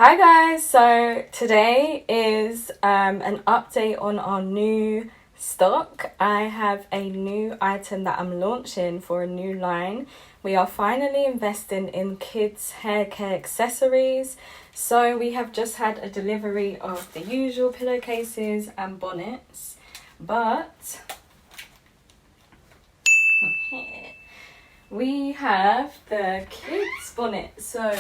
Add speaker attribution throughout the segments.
Speaker 1: Hi guys, so today is an update on our new stock. I have a new item that I'm launching for a new line. We are finally investing in kids hair care accessories. So we have just had a delivery of the usual pillowcases and bonnets, but we have the kids bonnet. So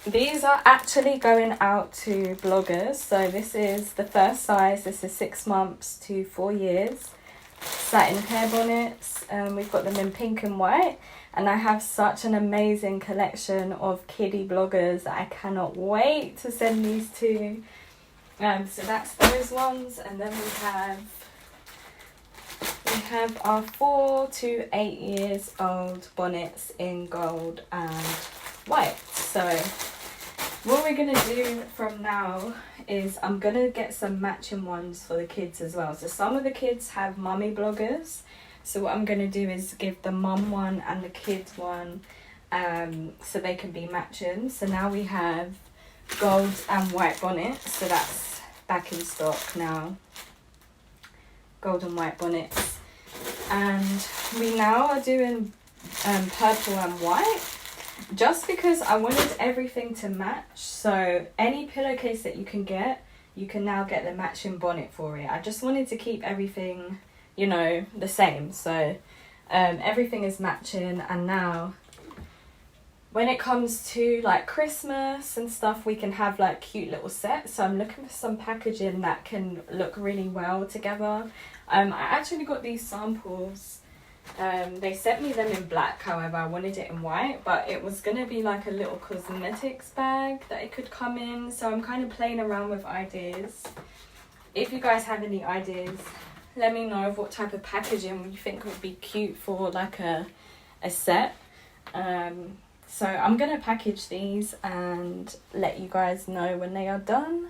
Speaker 1: these are actually going out to bloggers. So this is the first size. This is 6 months to 4 years. Satin hair bonnets. We've got them in pink and white. And I have such an amazing collection of kiddie bloggers that I cannot wait to send these to. So that's those ones. And then we have our 4 to 8 years old bonnets in gold and white. So what we're going to do from now is I'm going to get some matching ones for the kids as well. So some of the kids have mummy bloggers. So what I'm going to do is give the mum one and the kids one so they can be matching. So now we have gold and white bonnets. So that's back in stock now. Gold and white bonnets. And we now are doing purple and white. Just because I wanted everything to match, so any pillowcase that you can now get the matching bonnet for it. I just wanted to keep everything, the same. So everything is matching, and now when it comes to like Christmas and stuff, we can have like cute little sets. So I'm looking for some packaging that can look really well together. I actually got these samples. They sent me them in black, however I wanted it in white, but it was going to be like a little cosmetics bag that it could come in, so I'm kind of playing around with ideas. If you guys have any ideas, let me know of what type of packaging you think would be cute for like a set. So I'm going to package these and let you guys know when they are done,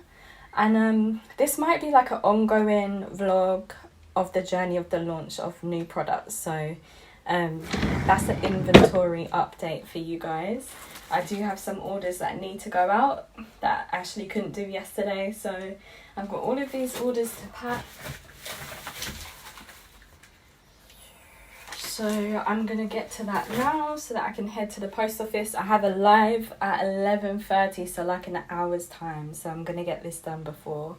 Speaker 1: and this might be like an ongoing vlog of the journey of the launch of new products. So that's an inventory update for you guys. I do have some orders that need to go out that I actually couldn't do yesterday, so I've got all of these orders to pack. So I'm gonna get to that now so that I can head to the post office. I have a live at 11:30, so like in an hour's time, so I'm gonna get this done before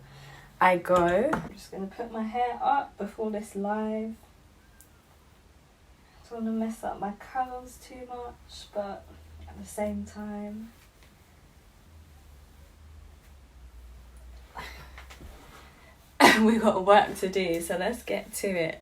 Speaker 1: I go. I'm just going to put my hair up before this live. I don't want to mess up my curls too much, but at the same time we got work to do, so let's get to it.